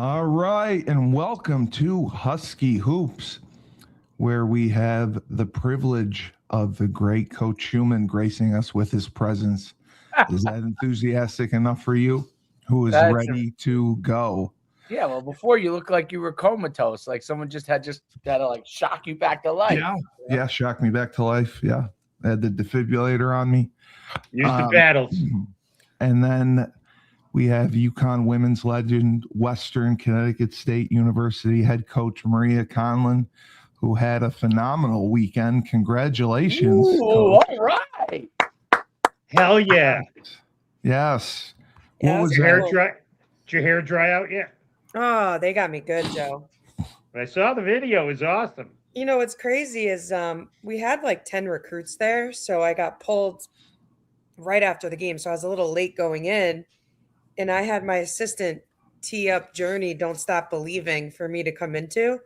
All right, and welcome to Husky Hoops, where we have the privilege of the great Coach Schumann gracing us with his presence. Is that enthusiastic enough for you? Who is ready to go? Yeah, well, before you looked like you were comatose, like someone just had to like shock you back to life. Yeah, shock me back to life. Yeah, I had the defibrillator on me. Use the battles. And then we have UConn women's legend, Western Connecticut State University head coach Maria Conlon, who had a phenomenal weekend. Congratulations. Ooh, all right. Hell yeah. Yes. Yeah, What was Your hair that? dry? Did your hair dry out yet? Oh, they got me good, Joe. I saw the video. It was awesome. You know what's crazy is we had like 10 recruits there, so I got pulled right after the game, so I was a little late going in, and I had my assistant tee up Journey Don't Stop Believing for me to come into.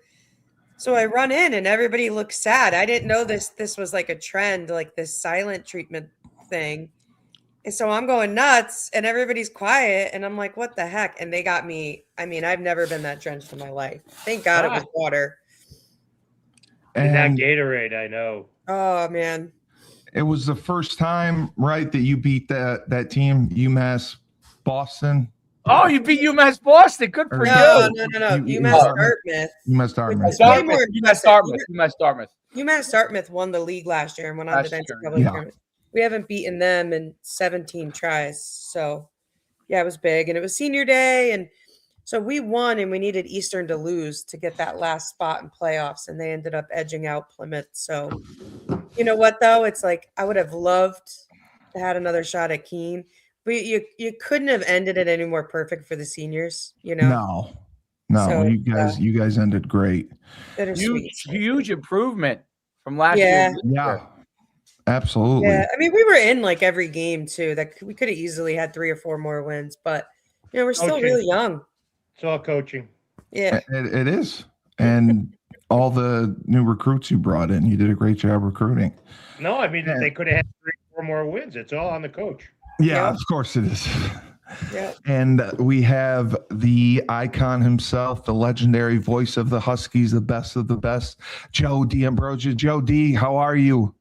So I run in and everybody looks sad. I didn't know this was like a trend, like this silent treatment thing. And so I'm going nuts and everybody's quiet and I'm like, what the heck? And they got me. I mean, I've never been that drenched in my life. Thank God it was water. And that Gatorade, I know. Oh man. It was the first time, right, that you beat that team, UMass Boston. Oh, you beat UMass Boston. Good for you. No. UMass Dartmouth. UMass Dartmouth. UMass Dartmouth won the league last year and went on to the NCAA tournament. We haven't beaten them in 17 tries. So, yeah, it was big. And it was senior day. And so we won and we needed Eastern to lose to get that last spot in playoffs. And they ended up edging out Plymouth. So, you know what, though? It's like I would have loved to have another shot at Keene. But you couldn't have ended it any more perfect for the seniors, you know? No. So, you guys ended great. Huge improvement from last year. Yeah. Absolutely. Yeah, I mean, we were in like every game too. That we could have easily had 3 or 4 more wins, but you know, we're still really young. It's all coaching. Yeah, it is, and all the new recruits you brought in, you did a great job recruiting. No, I mean they could have had 3 or 4 more wins. It's all on the coach. Yeah, of course it is. Yeah. And we have the icon himself, the legendary voice of the Huskies, the best of the best, Joe D'Ambrosio. Joe D, how are you?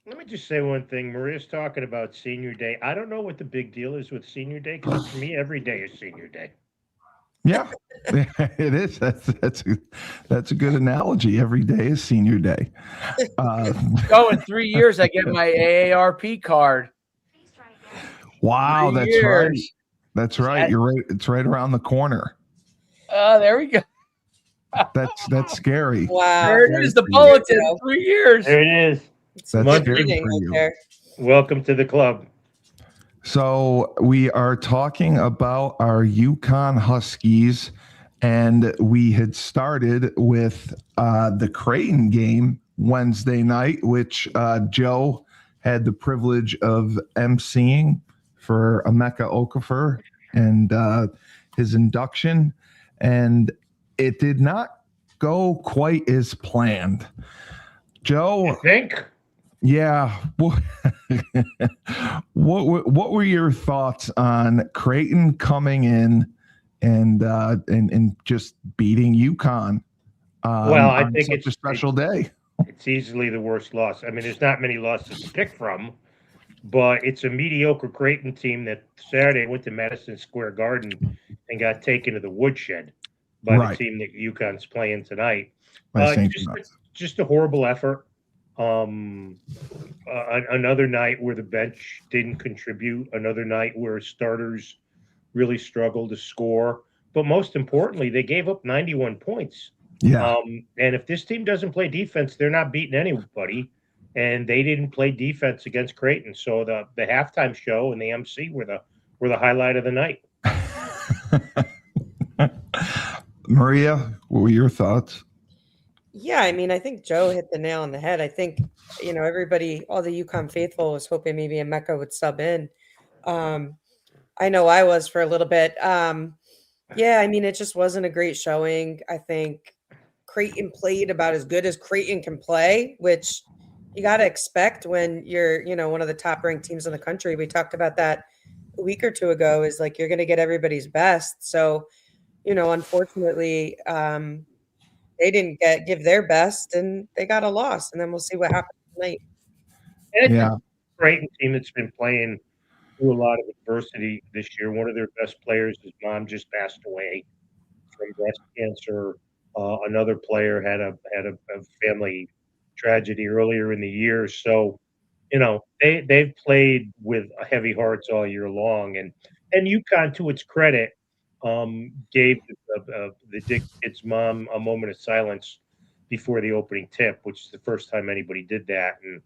Let me just say one thing. Maria's talking about senior day. I don't know what the big deal is with senior day because for me, every day is senior day. Yeah, it is. That's a good analogy. Every day is senior day. In 3 years, I get my AARP card. Wow, that's right. That's right. You're right. It's right around the corner. There we go. That's scary. Wow. There it is. The bulletin. 3 years. There it is. That's scary for you. Welcome to the club. So we are talking about our UConn Huskies, and we had started with the Creighton game Wednesday night, which Joe had the privilege of emceeing for Emeka Okafor and his induction, and it did not go quite as planned. Joe, I think. Yeah. What were your thoughts on Creighton coming in and just beating UConn? Well, I think it's a special day. It's easily the worst loss. I mean, there's not many losses to pick from, but it's a mediocre Creighton team that Saturday went to Madison Square Garden and got taken to the woodshed by the team that UConn's playing tonight. Just a horrible effort. Another night where the bench didn't contribute, another night where starters really struggled to score, but most importantly, they gave up 91 points. Yeah. And if this team doesn't play defense, they're not beating anybody, and they didn't play defense against Creighton. So the halftime show and the MC were the highlight of the night. Maria, what were your thoughts? Yeah, I mean, I think Joe hit the nail on the head. I think, you know, everybody, all the UConn faithful was hoping maybe Emeka would sub in. I know I was for a little bit. Yeah, I mean, it just wasn't a great showing. I think Creighton played about as good as Creighton can play, which you got to expect when you're, you know, one of the top ranked teams in the country. We talked about that a week or two ago, is like you're going to get everybody's best. So, unfortunately, they didn't give their best, and they got a loss. And then we'll see what happens tonight. And it's Yeah. a Creighton team that's been playing through a lot of adversity this year. One of their best players, his mom just passed away from breast cancer. Another player had a family tragedy earlier in the year. So, they've played with heavy hearts all year long, and UConn, to its credit, gave the Dick kid's mom a moment of silence before the opening tip, which is the first time anybody did that. And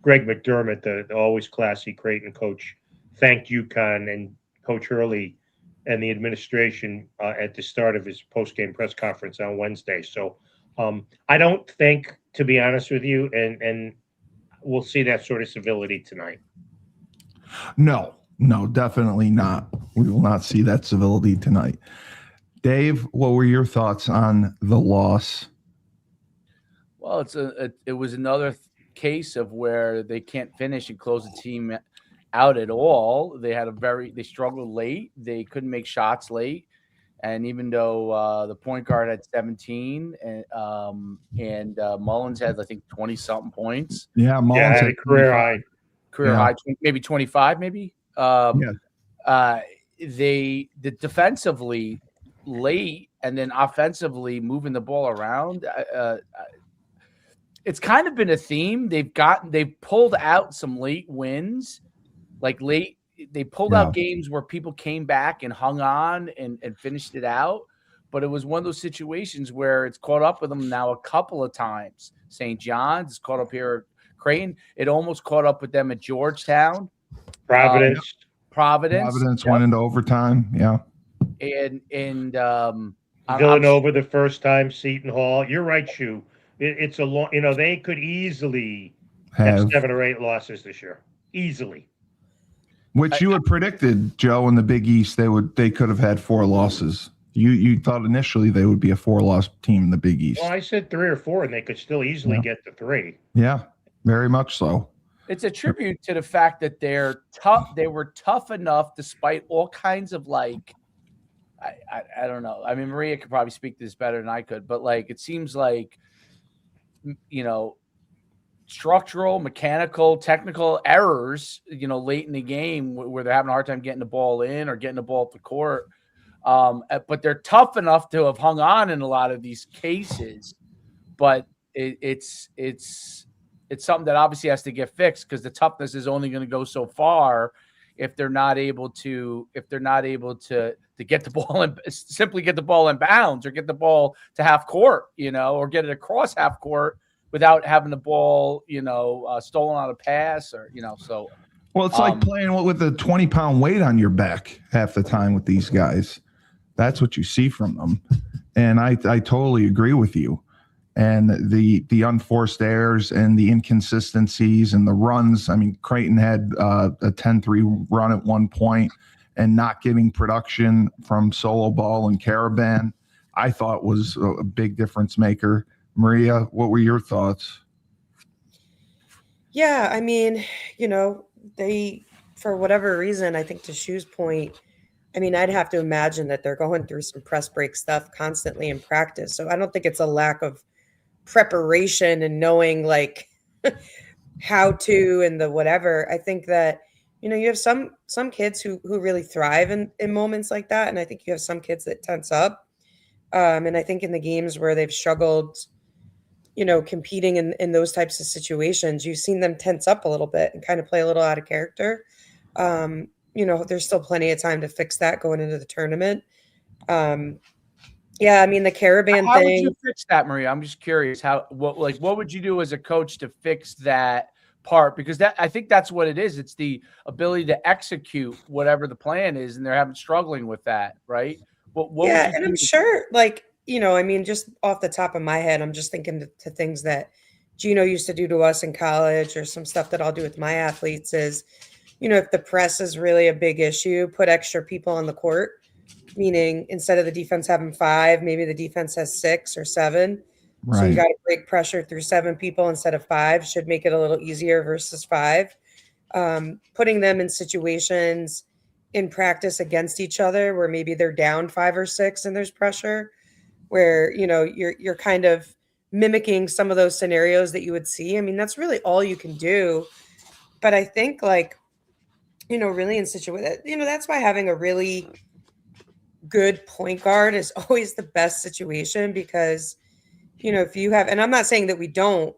Greg McDermott, the always classy Creighton coach, thanked UConn and Coach Hurley and the administration at the start of his post-game press conference on Wednesday. So I don't think, to be honest with you, and we'll see that sort of civility tonight. No, definitely not. We will not see that civility tonight. Dave, what were your thoughts on the loss? Well, it was another case of where they can't finish and close the team out at all. They struggled late. They couldn't make shots late. And even though the point guard had 17 and Mullins had, I think, 20 something points. Yeah, Mullins had a career high. High, maybe 25, maybe. They defensively late and then offensively moving the ball around. It's kind of been a theme. They've pulled out some late wins, they pulled out games where people came back and hung on and finished it out. But it was one of those situations where it's caught up with them now a couple of times. St. John's, it's caught up here at Creighton. It almost caught up with them at Georgetown. Providence went into overtime. Yeah. And Villanova the first time, Seton Hall. You're right, Shu. It's a long, they could easily have 7 or 8 losses this year. Easily. Which you had predicted, Joe, in the Big East, they could have had 4 losses. You thought initially they would be a 4-loss team in the Big East. Well, I said 3 or 4, and they could still easily get to 3. Yeah, very much so. It's a tribute to the fact that they're tough. They were tough enough despite all kinds of I don't know. I mean, Maria could probably speak to this better than I could, but it seems like, structural, mechanical, technical errors, late in the game where they're having a hard time getting the ball in or getting the ball up the court. But they're tough enough to have hung on in a lot of these cases. But it's something that obviously has to get fixed because the toughness is only going to go so far if they're not able to get the ball and simply get the ball in bounds or get the ball to half court, or get it across half court without having the ball, stolen on a pass or, so. Well, it's like playing with a 20-pound weight on your back half the time with these guys. That's what you see from them. And I totally agree with you. And the unforced errors and the inconsistencies and the runs. I mean, Creighton had a 10-3 run at one point and not getting production from Solo Ball and Caravan, I thought was a big difference maker. Maria, what were your thoughts? Yeah, I mean, they, for whatever reason, I think to Shu's point, I mean, I'd have to imagine that they're going through some press break stuff constantly in practice. So I don't think it's a lack of preparation and knowing how to and the whatever. I think that, you have some kids who really thrive in moments like that. And I think you have some kids that tense up. And I think in the games where they've struggled, competing in those types of situations, you've seen them tense up a little bit and kind of play a little out of character. There's still plenty of time to fix that going into the tournament. Yeah, I mean, the Caravan thing. How would you fix that, Maria? I'm just curious. What would you do as a coach to fix that part? Because I think that's what it is. It's the ability to execute whatever the plan is, and they're struggling with that, right? And I'm sure, I mean, just off the top of my head, I'm just thinking to things that Gino used to do to us in college or some stuff that I'll do with my athletes is, if the press is really a big issue, put extra people on the court, meaning instead of the defense having 5, maybe the defense has 6 or 7. Right. So you got to break pressure through 7 people instead of 5 should make it a little easier versus 5. Putting them in situations in practice against each other, where maybe they're down 5 or 6 and there's pressure, where you're kind of mimicking some of those scenarios that you would see. I mean, that's really all you can do. But I think really in situation, that's why having a really good point guard is always the best situation, because if you have, and I'm not saying that we don't,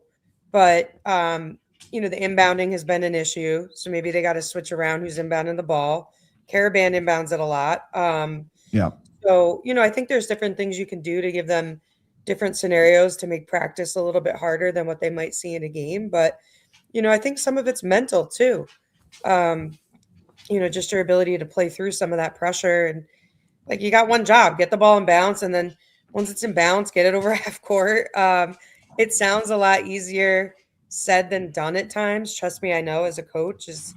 but the inbounding has been an issue, so maybe they got to switch around who's inbounding the ball. Caravan inbounds it a lot. Yeah. So I think there's different things you can do to give them different scenarios to make practice a little bit harder than what they might see in a game. But I think some of it's mental too. Just your ability to play through some of that pressure, and like, you got one job: get the ball in bounce, and then once it's in bounce, get it over half court. It sounds a lot easier said than done at times. Trust me, I know as a coach, is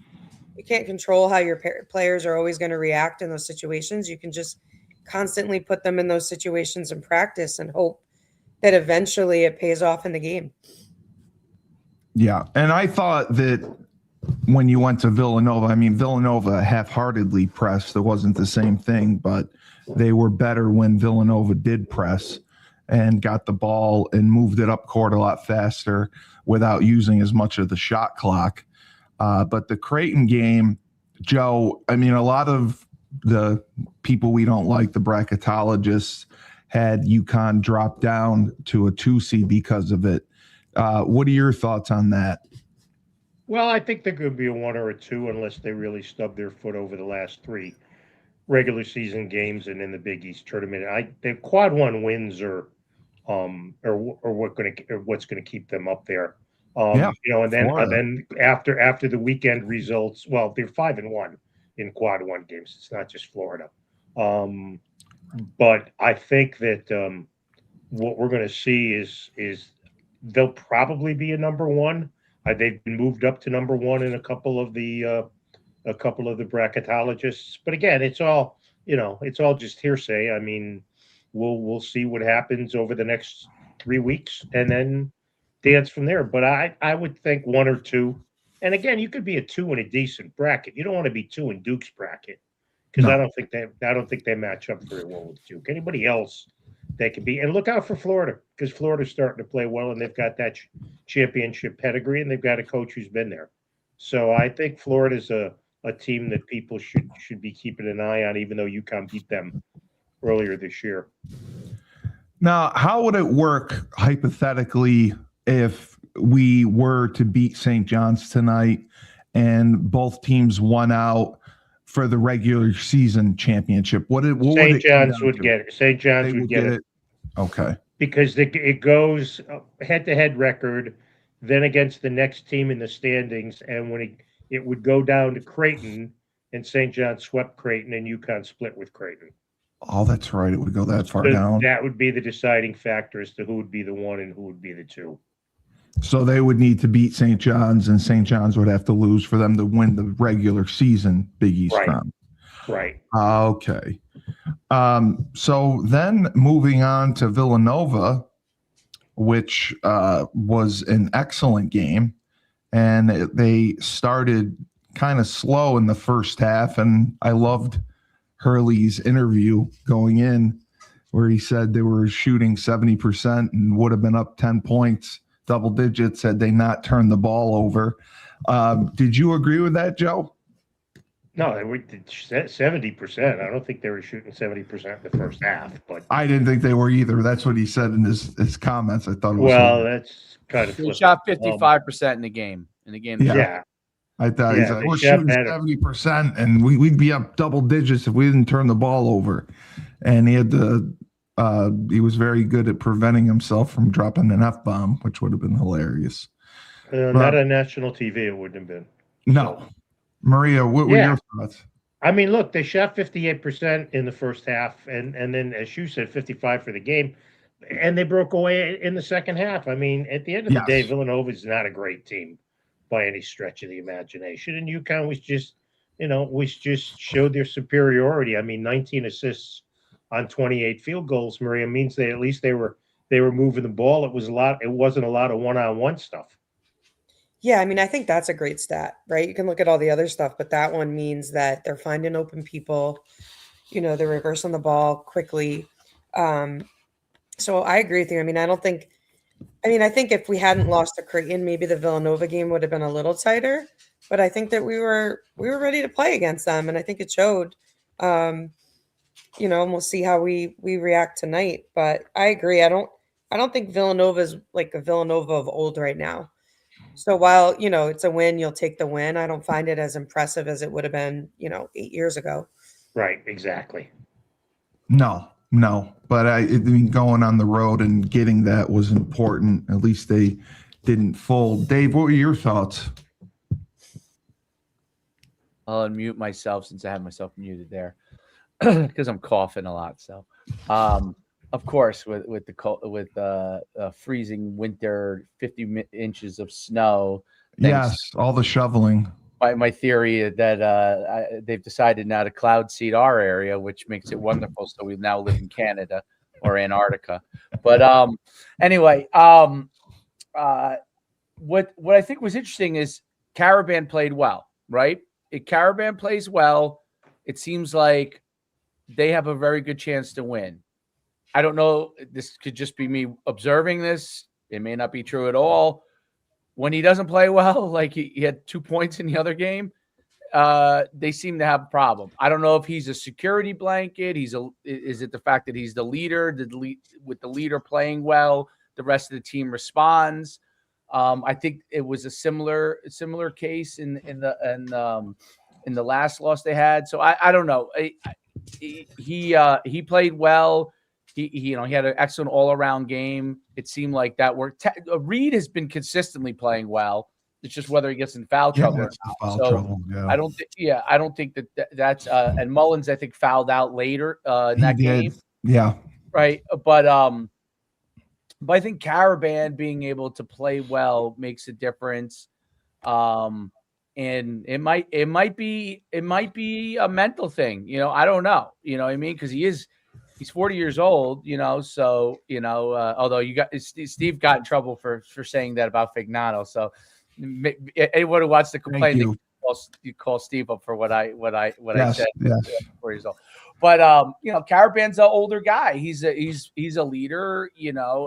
you can't control how your players are always going to react in those situations. You can just constantly put them in those situations in practice and hope that eventually it pays off in the game. Yeah. And I thought that when you went to Villanova, I mean, Villanova half-heartedly pressed. It wasn't the same thing, but they were better when Villanova did press and got the ball and moved it up court a lot faster without using as much of the shot clock. But the Creighton game, Joe, I mean, a lot of the people we don't like, the bracketologists, had UConn drop down to a 2 seed because of it. What are your thoughts on that? Well, I think there could be a 1 or a 2 unless they really stub their foot over the last 3 regular season games and in the Big East tournament. The quad 1 wins are what's going to keep them up there. And then after the weekend results, well, they're 5-1 in quad 1 games. It's not just Florida. But I think that what we're going to see is they'll probably be a number 1. They've been moved up to number 1 in a couple of the bracketologists. But again, it's all just hearsay. I mean, we'll see what happens over the next 3 weeks and then dance from there. But I would think 1 or 2. And again, you could be a 2 in a decent bracket. You don't want to be 2 in Duke's bracket, because I don't think they match up very well with Duke. Anybody else they can be, and look out for Florida, because Florida's starting to play well, and they've got that championship pedigree, and they've got a coach who's been there. So I think Florida's a team that people should be keeping an eye on, even though UConn beat them earlier this year. Now, how would it work hypothetically if we were to beat St. John's tonight and both teams won out for the regular season championship? St. John's would get it. St. John's would get it. Okay. Because it goes head-to-head record, then against the next team in the standings, and when it would go down to Creighton, and St. John's swept Creighton, and UConn split with Creighton. Oh, that's right. It would go that far down. That would be the deciding factor as to who would be the 1 and who would be the 2. So they would need to beat St. John's, and St. John's would have to lose for them to win the regular season Big East crown. Right. Okay. So then moving on to Villanova, which was an excellent game, and they started kind of slow in the first half, and I loved Hurley's interview going in, where he said they were shooting 70% and would have been up 10 points, double digits, had they not turned the ball over. Did you agree with that, Joe? No, they were 70%. I don't think they were shooting 70% in the first half. But I didn't think they were either. That's what he said in his comments. I thought it was that's kind of They shot 55% in the game. Yeah. I thought he's like, we're shooting 70%, and we'd be up double digits if we didn't turn the ball over. And he was very good at preventing himself from dropping an F-bomb, which would have been hilarious. Not on national TV, it wouldn't have been. No. So. Maria, what were your thoughts? I mean, look, they shot 58% in the first half, and then, as you said, 55 for the game, and they broke away in the second half. I mean, at the end of the day, Villanova is not a great team by any stretch of the imagination, and UConn was just showed their superiority. I mean, 19 assists on 28 field goals, Maria, means that at least they were moving the ball. It wasn't a lot of one-on-one stuff. Yeah, I mean, I think that's a great stat, right? You can look at all the other stuff, but that one means that they're finding open people, they're reversing the ball quickly. Um, so I agree with you. I mean, I think if we hadn't lost to Creighton, maybe the Villanova game would have been a little tighter. But I think that we were ready to play against them, and I think it showed. Um, and we'll see how we react tonight. But I agree. I don't think Villanova is like a Villanova of old right now. So while it's a win, you'll take the win. I don't find it as impressive as it would have been 8 years ago. Right, exactly. No, no. But I mean, going on the road and getting that was important. At least they didn't fold. Dave, what were your thoughts? I'll unmute myself since I have myself muted there because I'm coughing a lot. So, of course, with the freezing winter, 50 inches of snow. Yes, all the shoveling. My theory that they've decided now to cloud seed our area, which makes it wonderful. So we now live in Canada or Antarctica. But anyway, what I think was interesting is Caravan played well, right? If Caravan plays well, it seems like they have a very good chance to win. I don't know. This could just be me observing this. It may not be true at all. When he doesn't play well, like he had 2 points in the other game, they seem to have a problem. I don't know if he's a security blanket. Is it the fact that he's the leader? With the leader playing well, the rest of the team responds. I think it was a similar case in the last loss they had. So I don't know. He played well. He had an excellent all-around game. It seemed like that worked. Reed has been consistently playing well. It's just whether he gets in foul trouble. That's the foul trouble. Yeah. I don't think that's and Mullins I think fouled out later in that game. Yeah. Right. But I think Caravan being able to play well makes a difference. And it might be a mental thing. I don't know. You know what I mean? Because he's 40 years old, so, although Steve got in trouble for saying that about Fignano. So anyone who wants to complain, you call Steve up for what I said. Yes. 4 years old. But, Caravan's an older guy. He's a leader,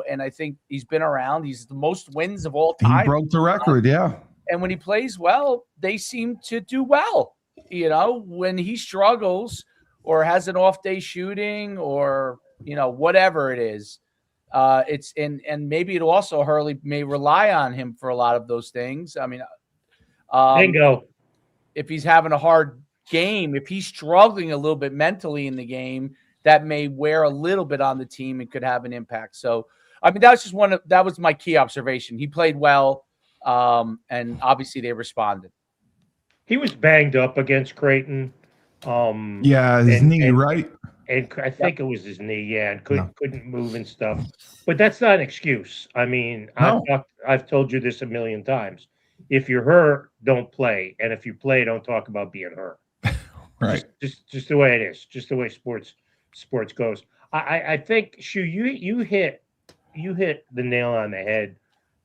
and I think he's been around. He's the most wins of all time. He broke the record. Yeah. And when he plays well, they seem to do well. When he struggles or has an off day shooting or, whatever it is, it's and maybe it also Hurley may rely on him for a lot of those things. I mean, bingo. If he's having a hard game, if he's struggling a little bit mentally in the game, that may wear a little bit on the team and could have an impact. So, I mean, that was my key observation. He played well, and obviously they responded. He was banged up against Creighton. His knee, right? And I think it was his knee, yeah, and couldn't move and stuff. But that's not an excuse. I mean, No. I've told you this a million times. If you're hurt, don't play, and if you play, don't talk about being hurt. Right. Just the way it is. Just the way sports goes. I think, Shu, you hit the nail on the head.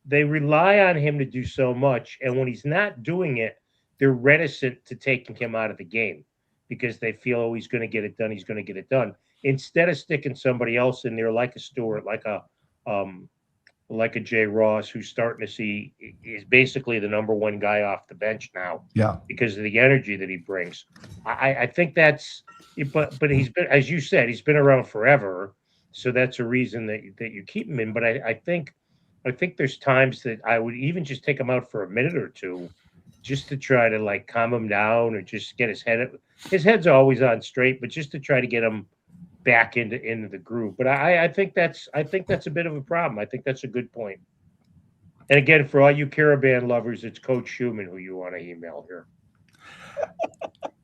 They rely on him to do so much, and when he's not doing it, they're reticent to taking him out of the game because they feel, oh, he's going to get it done. He's going to get it done. Instead of sticking somebody else in there, like a Stewart, like a Jay Ross, who's starting to see is basically the number one guy off the bench now. Yeah. Because of the energy that he brings. I think that's, but he's been, as you said, he's been around forever. So that's a reason that you keep him in. But I think there's times that I would even just take him out for a minute or two just to try to like calm him down or just get his head's always on straight, but just to try to get him back into the group. But I think that's a bit of a problem. I think that's a good point. And again, for all you Caravan lovers, it's Coach Schumann who you want to email here.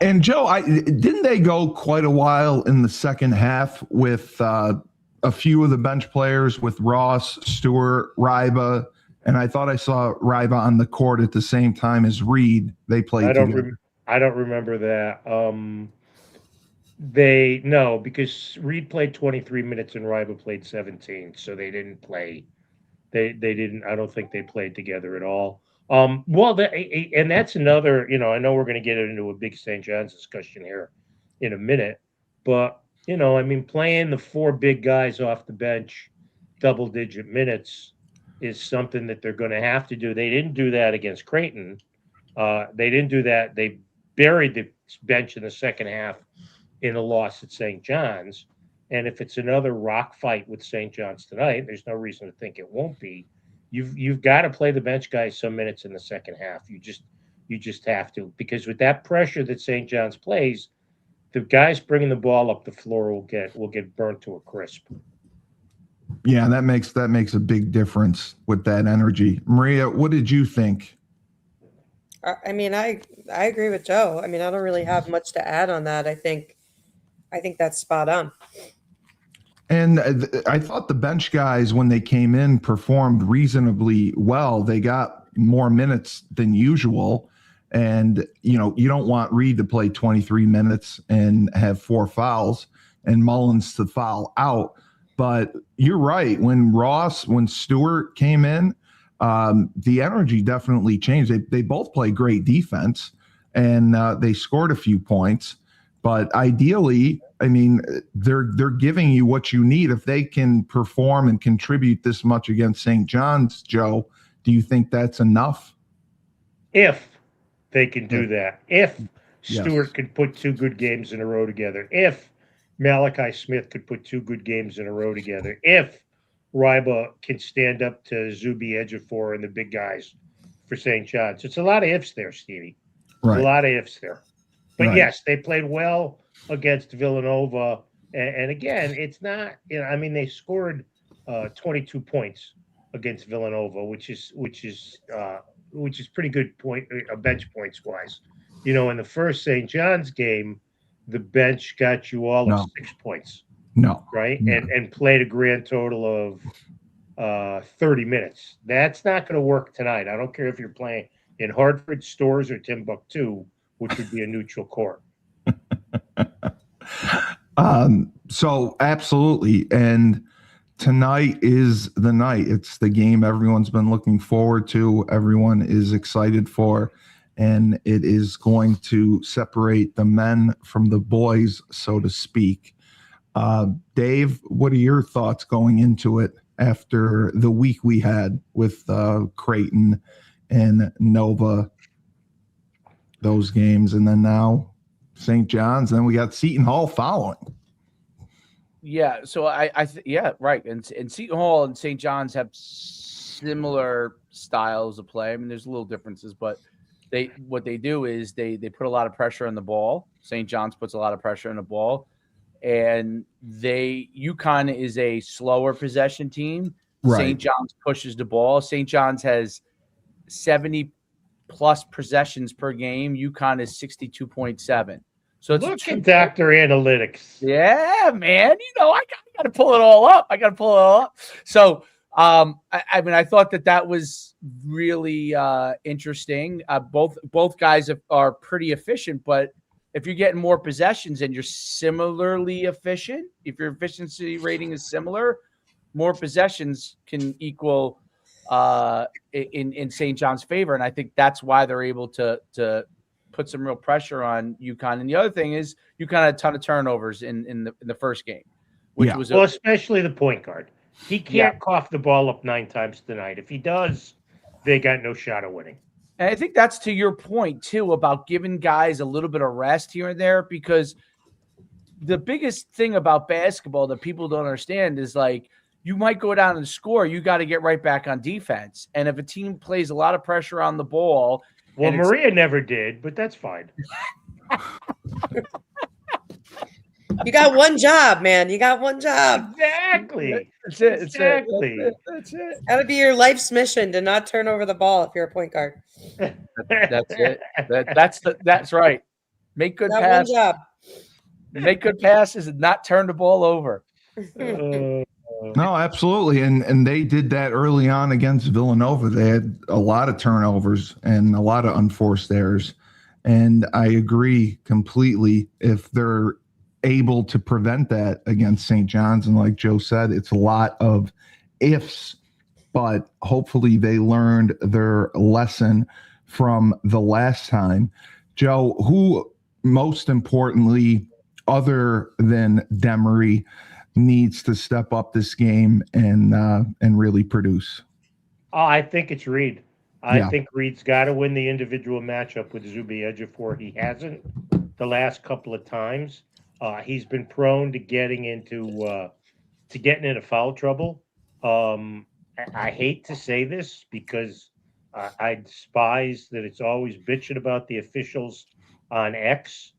And Joe, didn't they go quite a while in the second half with a few of the bench players with Ross, Stewart, Ryba, and I thought I saw Ryba on the court at the same time as Reed. They played together. I don't remember that. Because Reed played 23 minutes and Ryba played 17, so they didn't play. They didn't. I don't think they played together at all. And that's another, I know we're going to get into a big St. John's discussion here in a minute, but, playing the four big guys off the bench, double-digit minutes, is something that they're going to have to do. They didn't do that against Creighton. They didn't do that. They buried the bench in the second half in a loss at St. John's. And if it's another rock fight with St. John's tonight, there's no reason to think it won't be. You've got to play the bench guys some minutes in the second half. You just have to, because with that pressure that St. John's plays, the guys bringing the ball up the floor will get burnt to a crisp. Yeah, that makes a big difference with that energy. Maria, what did you think? I agree with Joe. I don't really have much to add on that. I think that's spot on. And I thought the bench guys, when they came in, performed reasonably well. They got more minutes than usual. And, you don't want Reed to play 23 minutes and have 4 fouls and Mullins to foul out. But you're right. When Stewart came in, the energy definitely changed. They both play great defense, and they scored a few points. But ideally, they're giving you what you need. If they can perform and contribute this much against St. John's, Joe, do you think that's enough? If they can do that. If Stewart Yes. could put 2 good games in a row together. If Malachi Smith could put 2 good games in a row together. If Ryba can stand up to Zuby Ejiofor and the big guys for St. John's. It's a lot of ifs there, Stevie. Right. A lot of ifs there. But Right. yes, they played well against Villanova. And again, it's not, they scored 22 points against Villanova, which is pretty good bench points wise. In the first St. John's game, the bench got you all of 6 points. No. Right. No. And played a grand total of 30 minutes. That's not going to work tonight. I don't care if you're playing in Hartford, Stores, or Timbuktu, which would be a neutral court. So absolutely. And tonight is the night. It's the game everyone's been looking forward to. Everyone is excited for, and it is going to separate the men from the boys, so to speak. Dave, what are your thoughts going into it after the week we had with Creighton and Nova, those games, and then now St. John's, and then we got Seton Hall following? Yeah, so right. And Seton Hall and St. John's have similar styles of play. There's little differences, but what they do is they put a lot of pressure on the ball. St. John's puts a lot of pressure on the ball, and UConn is a slower possession team. Right. St. John's pushes the ball. St. John's has 70 plus possessions per game. UConn is 62.7. So it's Look at Dr. Analytics. Yeah, man. I got to pull it all up. So, I thought that was really interesting. Both guys are pretty efficient, but if you're getting more possessions and you're similarly efficient, if your efficiency rating is similar, more possessions can equal in St. John's favor. And I think that's why they're able to put some real pressure on UConn. And the other thing is UConn had a ton of turnovers in the first game, which was especially the point guard. He can't cough the ball up 9 times tonight. If he does, they got no shot of winning. And I think that's to your point too about giving guys a little bit of rest here and there, because the biggest thing about basketball that people don't understand is you might go down and score. You got to get right back on defense. And if a team plays a lot of pressure on the ball, well, Maria never did, but that's fine. You got one job, man. You got one job. Exactly. That's it. Exactly. That's it. That'll be your life's mission, to not turn over the ball if you're a point guard. That's it. That's right. Make good That passes. one job. Make good passes and not turn the ball over. No, absolutely. And they did that early on against Villanova. They had a lot of turnovers and a lot of unforced errors. And I agree completely. If they're able to prevent that against St. John's, and like Joe said, it's a lot of ifs but hopefully they learned their lesson from the last time. Joe, who most importantly, other than Demery, needs to step up this game and really produce? Oh, I think it's Reed. I Yeah. think Reed's got to win the individual matchup with Zuby Ejiofor. He hasn't the last couple of times. He's been prone to getting into foul trouble. I hate to say this because I despise that it's always bitching about the officials on X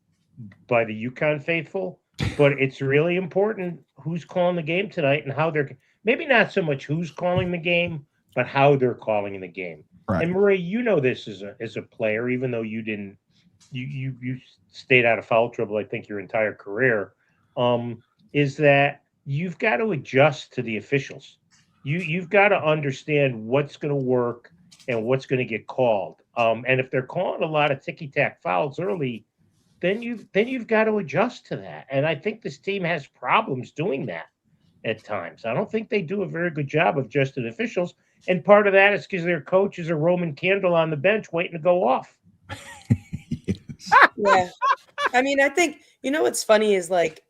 by the UConn faithful, but it's really important who's calling the game tonight and how they're maybe not so much who's calling the game, but how they're calling in the game. Right. And Marie, you know this as a player, even though you didn't, you stayed out of foul trouble, I think, your entire career, is that you've got to adjust to the officials. You've got to understand what's going to work and what's going to get called. And if they're calling a lot of ticky-tack fouls early, then you've got to adjust to that. And I think this team has problems doing that at times. I don't think they do a very good job of adjusting officials. And part of that is because their coach is a Roman candle on the bench waiting to go off. Yeah. I mean, I think, what's funny is like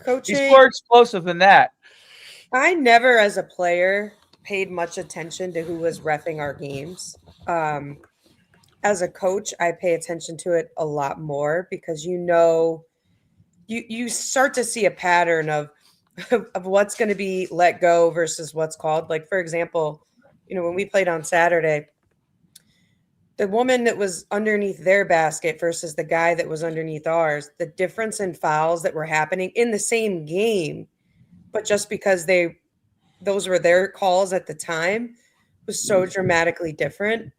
coaching. He's more explosive than that. I never, as a player, paid much attention to who was reffing our games. As a coach, I pay attention to it a lot more because you start to see a pattern of what's going to be let go versus what's called. Like, for example, when we played on Saturday, the woman that was underneath their basket versus the guy that was underneath ours, the difference in fouls that were happening in the same game, but just because those were their calls at the time, was so dramatically different.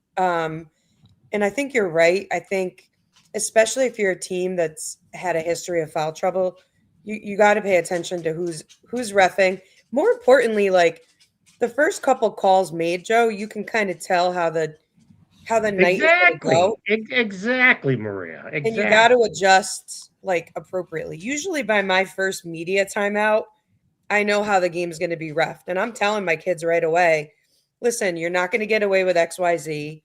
And I think you're right. I think, especially if you're a team that's had a history of foul trouble, you got to pay attention to who's reffing. More importantly, like the first couple calls made, Joe, you can kind of tell how the night is going to go. Exactly, Maria. Exactly. And you got to adjust like appropriately. Usually by my first media timeout, I know how the game's going to be reffed. And I'm telling my kids right away, listen, you're not going to get away with XYZ,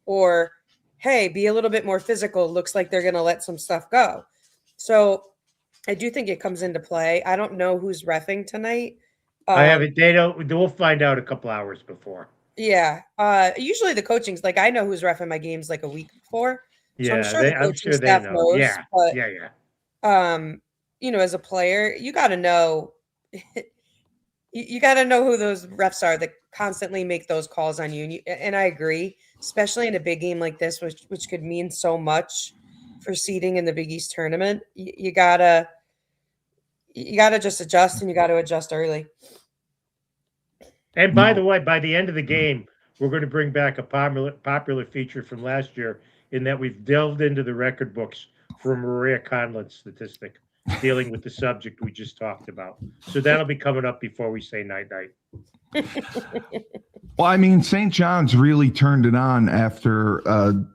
or, hey, be a little bit more physical. Looks like they're going to let some stuff go. So I do think it comes into play. I don't know who's reffing tonight. I have it. We'll find out a couple hours before. Yeah. Usually the coaching's like, I know who's reffing my games like a week before. So Yeah, I'm sure the coaching staff knows. Yeah. But, yeah. As a player, you got to know. You got to know who those refs are that constantly make those calls on you. And I agree, especially in a big game like this, which could mean so much for seeding in the Big East tournament. You gotta just adjust, and you got to adjust early. And by the way, by the end of the game, we're going to bring back a popular feature from last year in that we've delved into the record books for Maria Conlon's statistic dealing with the subject we just talked about. So that'll be coming up before we say night-night. Well, I mean, St. John's really turned it on after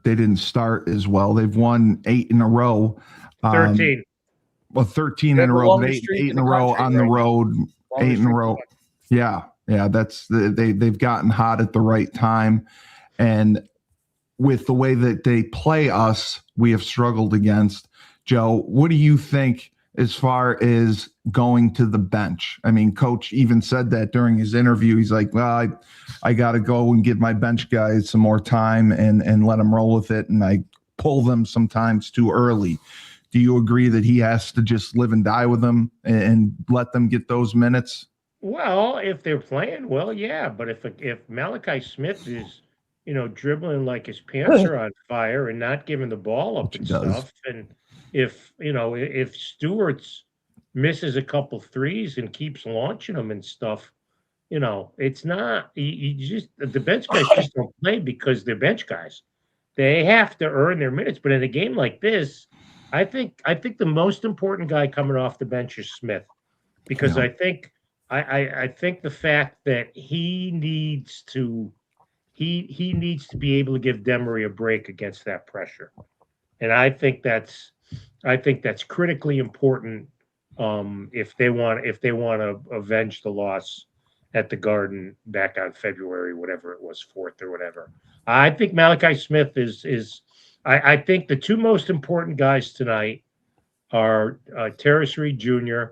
they didn't start as well. They've won 8 in a row. 13. 13 in a row. 8 in a row on the road. 8 in a row. Yeah. They've gotten hot at the right time. And with the way that they play us, we have struggled against. Joe, what do you think as far as going to the bench? I mean, Coach even said that during his interview. He's like, well, I got to go and give my bench guys some more time and let them roll with it. And I pull them sometimes too early. Do you agree that he has to just live and die with them and let them get those minutes? Well, if they're playing well, yeah. But if Malachi Smith is, dribbling like his pants are on fire and not giving the ball up and stuff, and if Stewart's misses a couple threes and keeps launching them and stuff, it's not. The bench guys just don't play because they're bench guys. They have to earn their minutes. But in a game like this, I think the most important guy coming off the bench is Smith, because I think the fact that he needs to be able to give Demery a break against that pressure, and I think that's critically important if they want to avenge the loss at the Garden back on February, whatever it was, 4th or whatever. I think Malachi Smith is. I think the two most important guys tonight are Terrace Reed Jr.,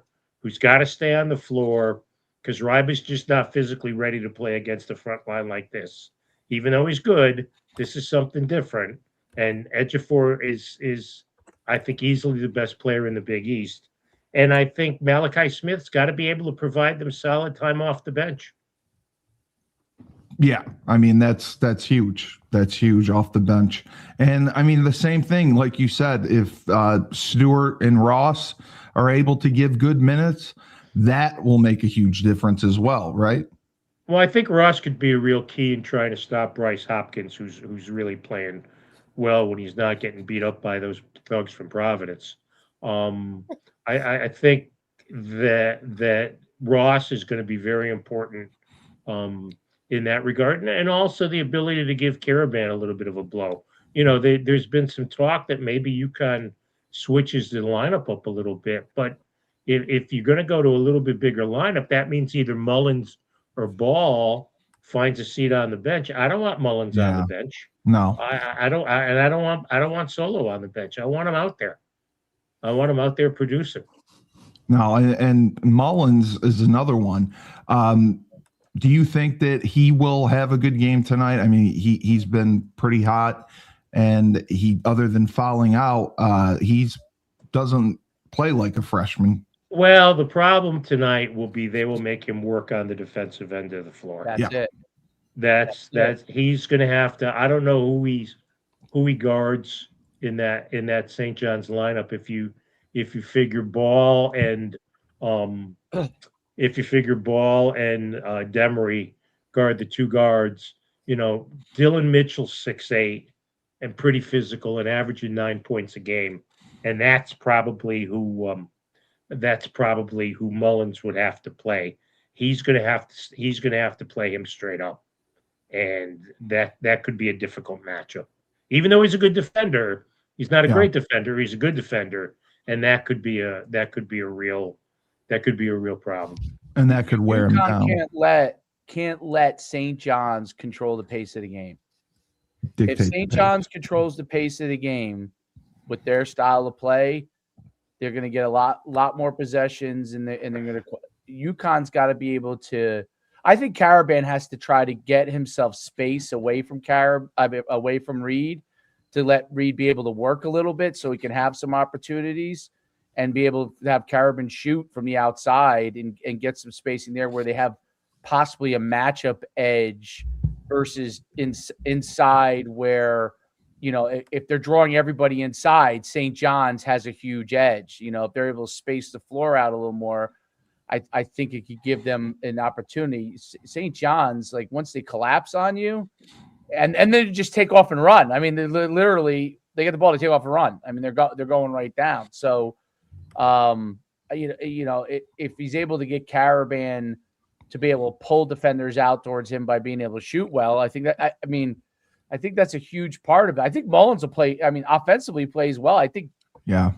who's got to stay on the floor because Ryba's just not physically ready to play against the front line like this. Even though he's good, this is something different. And Ejiofor is I think easily the best player in the Big East. And I think Malachi Smith's got to be able to provide them solid time off the bench. Yeah, I mean that's huge. That's huge off the bench. And I mean the same thing, like you said, if Stewart and Ross are able to give good minutes, that will make a huge difference as well, right? Well, I think Ross could be a real key in trying to stop Bryce Hopkins, who's really playing well when he's not getting beat up by those thugs from Providence. I think that Ross is going to be very important in that regard, and also the ability to give Caravan a little bit of a blow. You know, there's been some talk that maybe UConn switches the lineup up a little bit, but if you're going to go to a little bit bigger lineup, that means either Mullins or Ball finds a seat on the bench. I don't want Mullins on the bench. No, I don't want Solo on the bench. I want him out there. I want him out there producing. No, and Mullins is another one. Do you think that he will have a good game tonight? I mean, he's been pretty hot, and he, other than fouling out, he's doesn't play like a freshman. Well, the problem tonight will be they will make him work on the defensive end of the floor. That's it. That's he's going to have to. I don't know who he guards in that St. John's lineup. If you figure Ball and Demery guard the two guards, you know, Dylan Mitchell's 6'8" and pretty physical and averaging 9 points a game, and that's probably who Mullins would have to play. He's going to have to play him straight up, and that could be a difficult matchup. Even though he's a good defender, he's not a great defender. He's a good defender, and that could be a real problem. And that could wear him down. Can't let St. John's control the pace of the game. Dictate if St. John's controls the pace of the game with their style of play, they're going to get a lot more possessions, and they're going to. UConn's got to be able to. I think Caravan has to try to get himself space away from Reed, to let Reed be able to work a little bit, so he can have some opportunities and be able to have Caravan shoot from the outside and get some spacing there where they have possibly a matchup edge versus inside where, you know, if they're drawing everybody inside, St. John's has a huge edge. You know, if they're able to space the floor out a little more, I think it could give them an opportunity. St. John's, like, once they collapse on you and then just take off and run. I mean, they literally get the ball to take off and run. I mean, they're going right down. So, if he's able to get Caravan to be able to pull defenders out towards him by being able to shoot well, I think that I think that's a huge part of it. I think Mullins will play. I mean, offensively plays well. I think Joe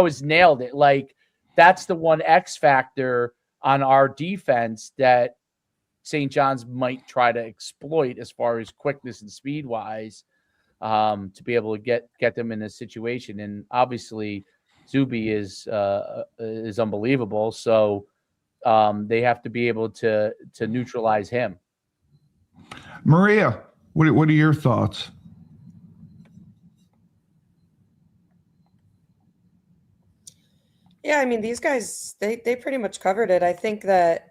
has nailed it. Like, that's the one X factor on our defense that St. John's might try to exploit as far as quickness and speed wise, to be able to get them in a situation. And obviously, Zuby is unbelievable. So they have to be able to neutralize him. Maria, what are your thoughts? Yeah, I mean, these guys, they pretty much covered it. I think that,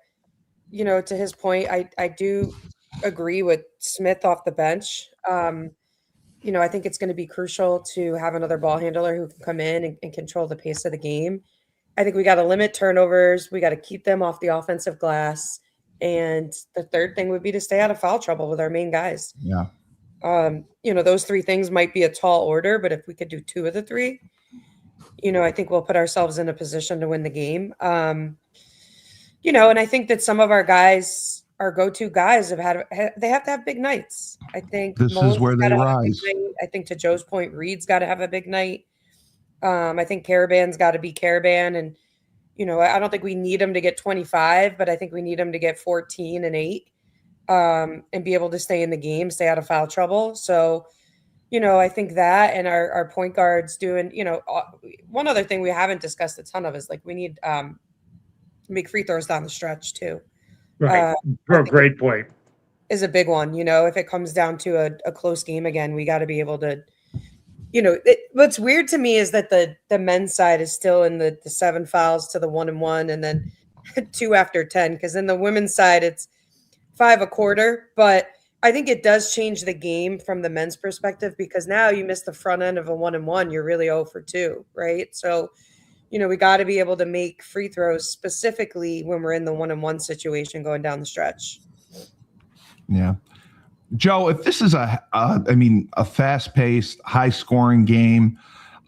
you know, to his point, I do agree with Smith off the bench. You know, I think it's going to be crucial to have another ball handler who can come in and control the pace of the game. I think we got to limit turnovers. We got to keep them off the offensive glass. And the third thing would be to stay out of foul trouble with our main guys. Yeah. You know, those three things might be a tall order, but if we could do two of the three, you know, I think we'll put ourselves in a position to win the game. You know, and I think that some of our guys, our go-to guys, they have to have big nights. I think this is where they rise. I think, to Joe's point, Reed's got to have a big night. I think Caravan's got to be Caravan, and I don't think we need them to get 25, but I think we need them to get 14 and 8 and be able to stay in the game, stay out of foul trouble. So, I think that and our point guards doing, one other thing we haven't discussed a ton of is like we need make free throws down the stretch too. Right. Great point. Is a big one. If it comes down to a close game again, we got to be able to, what's weird to me is that the men's side is still in the 7 fouls to the 1-and-1 and then 2 after 10. Because in the women's side, it's 5 a quarter. But I think it does change the game from the men's perspective because now you miss the front end of a 1-and-1, you're really 0 for 2, right? So, we got to be able to make free throws specifically when we're in the 1-and-1 situation going down the stretch. Yeah. Joe, if this is a fast-paced, high-scoring game,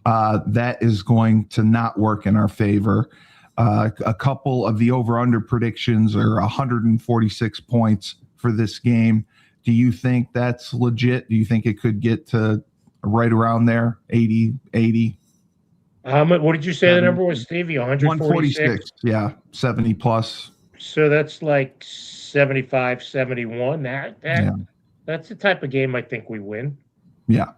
that is going to not work in our favor. A couple of the over-under predictions are 146 points for this game. Do you think that's legit? Do you think it could get to right around there, 80? What did you say the number was, Stevie? 146? Yeah, 70 plus. So that's like 75, 71. That's the type of game I think we win. Yeah.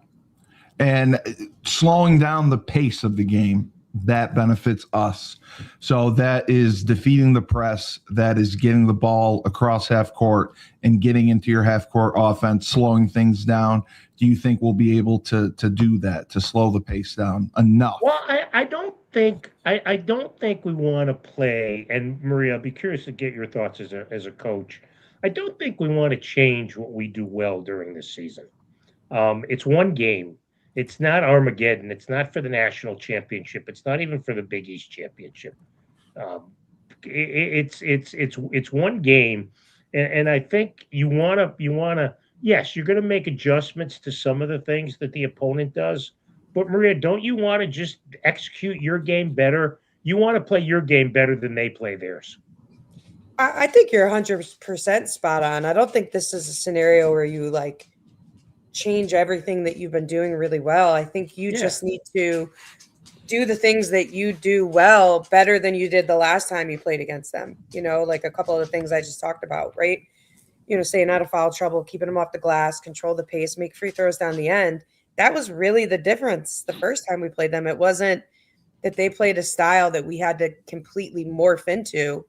And slowing down the pace of the game, that benefits us. So that is defeating the press. That is getting the ball across half court and getting into your half court offense, slowing things down. Do you think we'll be able to do that, to slow the pace down enough? Well, I don't think we want to play. And Maria, I'll be curious to get your thoughts as a coach. I don't think we want to change what we do well during this season. It's one game. It's not Armageddon. It's not for the national championship. It's not even for the Big East championship. It's one game, and I think you wanna. Yes, you're going to make adjustments to some of the things that the opponent does. But Maria, don't you want to just execute your game better? You want to play your game better than they play theirs. I think you're 100% spot on. I don't think this is a scenario where you like change everything that you've been doing really well. I think you just need to do the things that you do well better than you did the last time you played against them. Like a couple of the things I just talked about, right? Staying out of foul trouble, keeping them off the glass, control the pace, make free throws down the end. That was really the difference the first time we played them. It wasn't that they played a style that we had to completely morph into.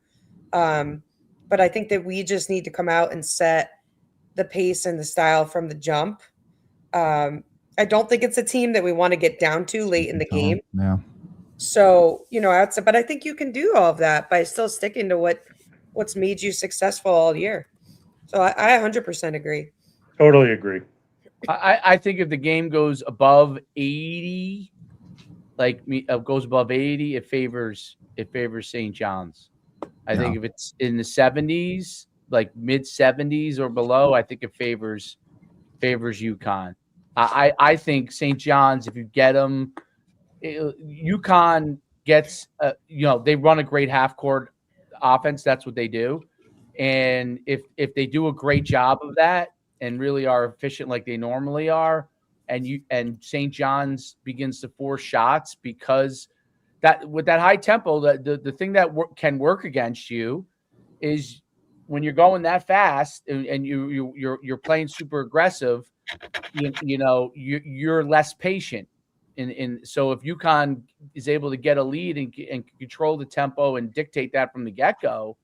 But I think that we just need to come out and set the pace and the style from the jump. I don't think it's a team that we want to get down to late in the game. Yeah. So, but I think you can do all of that by still sticking to what's made you successful all year. So I 100% agree. Totally agree. I think if the game goes above 80, goes above 80, it favors St. John's. I think if it's in the 70s, like mid 70s or below, I think it favors UConn. I think St. John's, if you get them, UConn gets, they run a great half court offense. That's what they do. And if they do a great job of that and really are efficient like they normally are, and St. John's begins to force shots, because that with that high tempo, the thing that can work against you is when you're going that fast and you're playing super aggressive, you're less patient. So if UConn is able to get a lead and control the tempo and dictate that from the get-go,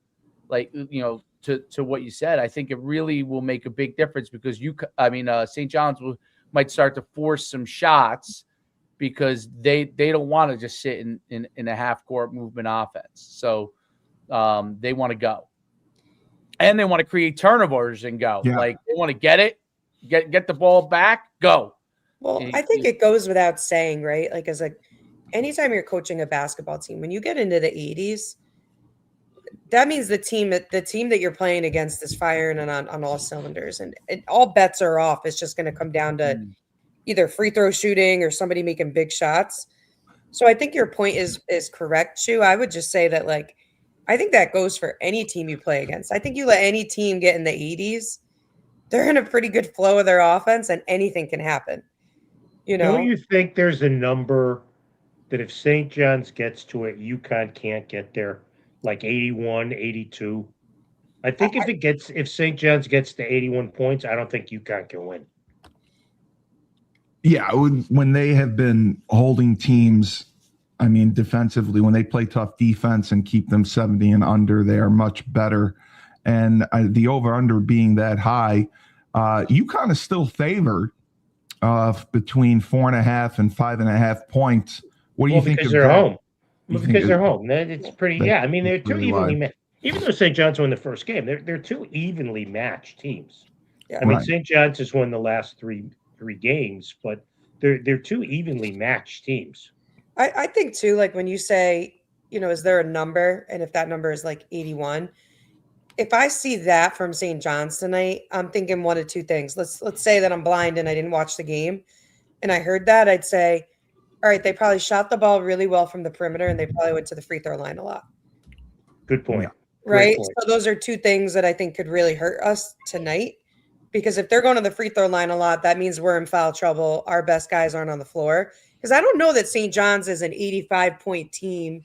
to what you said, I think it really will make a big difference because St. John's might start to force some shots because they don't want to just sit in a half court movement offense. So they want to go, and they want to create turnovers and go. Yeah. Like they want to get the ball back, go. Well, I think it goes without saying, right? Like anytime you're coaching a basketball team, when you get into the 80s, that means the team that you're playing against is firing on all cylinders, and all bets are off. It's just going to come down to either free throw shooting or somebody making big shots. So I think your point is correct, Shu. I would just say that I think that goes for any team you play against. I think you let any team get in the 80s, they're in a pretty good flow of their offense, and anything can happen. Don't you think there's a number that if St. John's gets to it, UConn can't get there, like 81, 82. I think if St. John's gets to 81 points, I don't think UConn can win. Yeah, when they have been holding teams, I mean, defensively, when they play tough defense and keep them 70 and under, they are much better. And the over-under being that high, UConn is still favored between 4.5 and 5.5 points. What do you think? Because they're home. Because they're home. It's pretty. Yeah, I mean, they're two evenly matched. Even though St. John's won the first game, they're two evenly matched teams. Yeah, I mean, St. John's has won the last three games, but they're two evenly matched teams. I think too, like when you say, is there a number, and if that number is like 81, if I see that from St. John's tonight, I'm thinking one of two things. Let's say that I'm blind and I didn't watch the game, and I heard that, I'd say, all right, they probably shot the ball really well from the perimeter, and they probably went to the free throw line a lot. Good point. Yeah. Right? So those are two things that I think could really hurt us tonight, because if they're going to the free throw line a lot, that means we're in foul trouble. Our best guys aren't on the floor. Because I don't know that St. John's is an 85-point team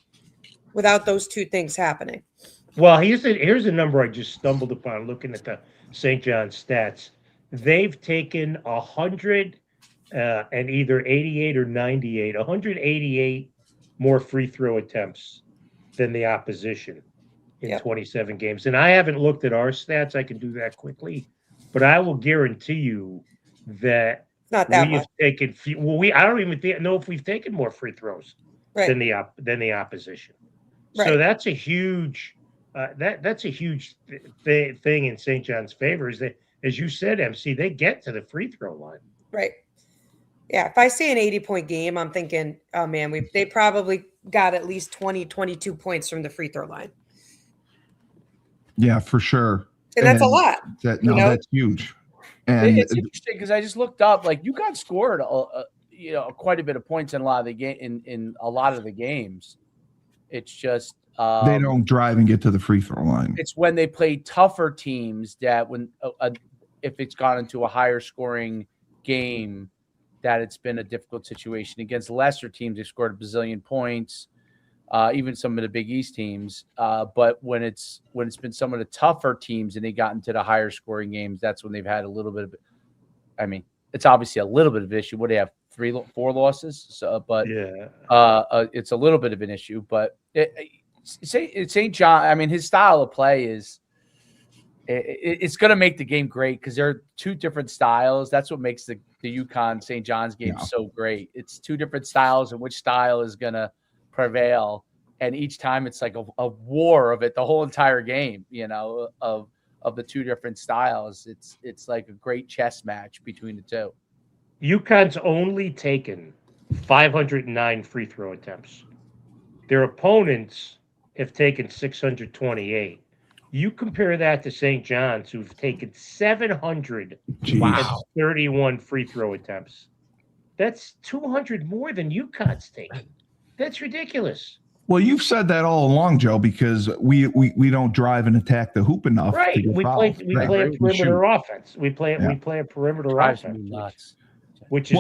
without those two things happening. Well, here's a number I just stumbled upon looking at the St. John's stats. They've taken 100 and either 88 or 98, 188 more free throw attempts than the opposition in 27 games. And I haven't looked at our stats. I can do that quickly. But I will guarantee you that not that we have taken I don't even know if we've taken more free throws than the opposition. Right. So that's a huge that's a huge thing in St. John's favor, is that, as you said, MC, they get to the free throw line. Right. Yeah. If I see an 80-point game, I'm thinking, oh man, they probably got at least 20, 22 points from the free throw line. Yeah, for sure. And that's a lot. That's huge. And it's interesting because I just looked up, like, UConn scored quite a bit of points in a lot of the game in a lot of the games. It's just they don't drive and get to the free throw line. It's when they play tougher teams that if it's gone into a higher scoring game, that it's been a difficult situation. Against lesser teams, they scored a bazillion points. Even some of the Big East teams, but when it's been some of the tougher teams and they got into the higher scoring games, that's when they've had a little bit of. I mean, it's obviously a little bit of an issue. What do they have? 4 losses? So, but it's a little bit of an issue. But St. John, I mean, his style of play is. It's going to make the game great because there are two different styles. That's what makes the UConn St. John's game so great. It's two different styles, and which style is going to prevail, and each time it's like a war of it the whole entire game, of the two different styles. It's like a great chess match between the two. UConn's only taken 509 free throw attempts. Their opponents have taken 628. You compare that to St. John's, who've taken 731 free throw attempts. That's 200 more than UConn's taken. That's ridiculous. Well, you've said that all along, Joe, because we don't drive and attack the hoop enough. Right. We play a perimeter offense. We play a perimeter offense, which is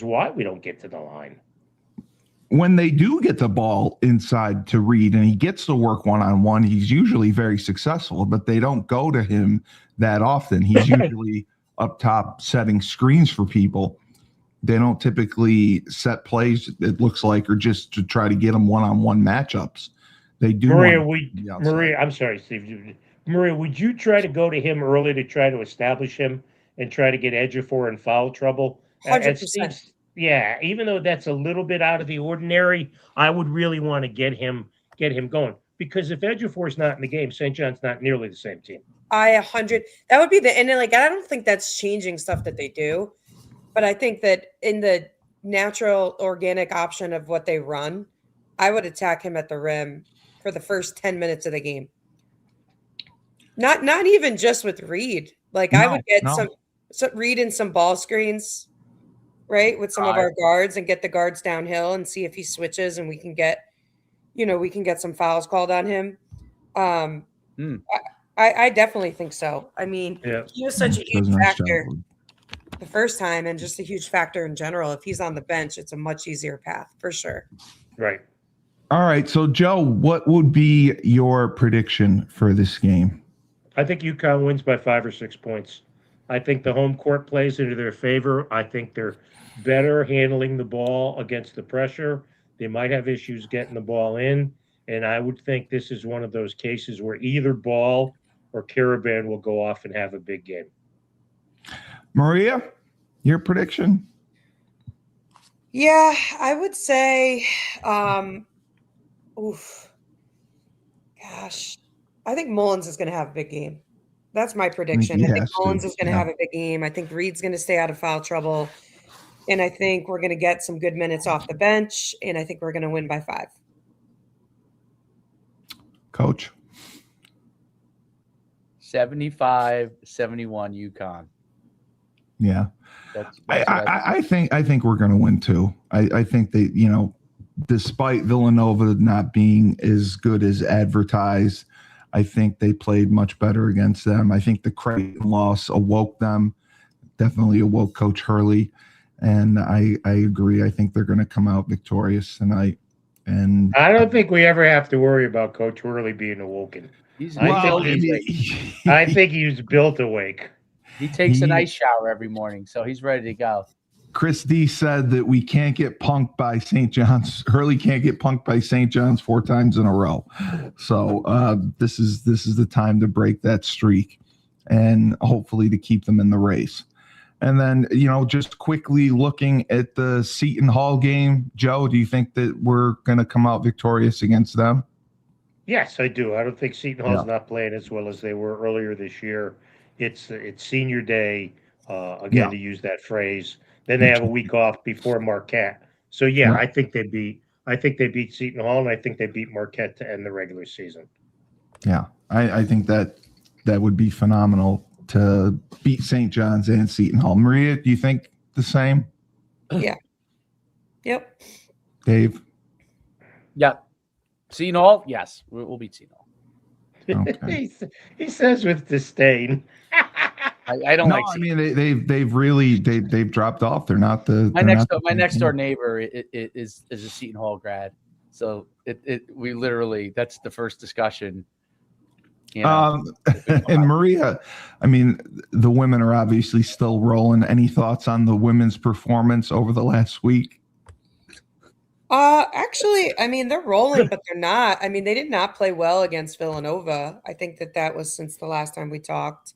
why we don't get to the line. When they do get the ball inside to Reed and he gets to work one-on-one, he's usually very successful, but they don't go to him that often. He's usually up top setting screens for people. They don't typically set plays, it looks like, or just to try to get them one-on-one matchups. They do. Maria, I'm sorry, Steve. Maria, would you try to go to him early to try to establish him and try to get Ejiofor in foul trouble? 100%. Yeah, even though that's a little bit out of the ordinary, I would really want to get him going, because if Ejiofor's not in the game, St. John's not nearly the same team. That would be and I don't think that's changing stuff that they do. But I think that in the natural, organic option of what they run, I would attack him at the rim for the first 10 minutes of the game. Not even just with Reed. Like, I would get some Reed and some ball screens, right, with some of our guards, and get the guards downhill and see if he switches, and we can get some fouls called on him. I definitely think so. I mean, he was such a huge factor. the first time, and just a huge factor in general. If he's on the bench, it's a much easier path for sure. Right. All right. So, Joe, what would be your prediction for this game? I think UConn wins by 5 or 6 points. I think the home court plays into their favor. I think they're better handling the ball against the pressure. They might have issues getting the ball in. And I would think this is one of those cases where either Ball or Caravan will go off and have a big game. Maria, your prediction? Yeah, I would say, gosh, I think Mullins is going to have a big game. That's my prediction. I think Mullins is going to have a big game. I think Reed's going to stay out of foul trouble. And I think we're going to get some good minutes off the bench. And I think we're going to win by 5. Coach? 75-71 UConn. Yeah. That's I think we're going to win too. I think they, despite Villanova not being as good as advertised, I think they played much better against them. I think the Creighton loss awoke them, definitely awoke Coach Hurley. And I agree. I think they're going to come out victorious tonight. And I don't think we ever have to worry about Coach Hurley being awoken. I think he's built awake. He takes a nice shower every morning, so he's ready to go. Chris D said that we can't get punked by St. John's. Hurley can't get punked by St. John's 4 times in a row. So this is the time to break that streak and hopefully to keep them in the race. And then, just quickly looking at the Seton Hall game, Joe, do you think that we're going to come out victorious against them? Yes, I do. I don't think Seton Hall's not playing as well as they were earlier this year. It's senior day, to use that phrase. Then they have a week off before Marquette. So I think they beat Seton Hall, and I think they beat Marquette to end the regular season. Yeah, I think that would be phenomenal to beat St. John's and Seton Hall. Maria, do you think the same? Yeah. Yep. Dave? Yep. Seton Hall? Yes, we'll beat Seton Hall. Okay. he says with disdain. I don't like. I mean, they've dropped off. They're not the. My next door neighbor is a Seton Hall grad, so we literally that's the first discussion. And Maria, I mean, the women are obviously still rolling. Any thoughts on the women's performance over the last week? Actually, I mean, they're rolling, but they're not. I mean, they did not play well against Villanova. I think that was since the last time we talked.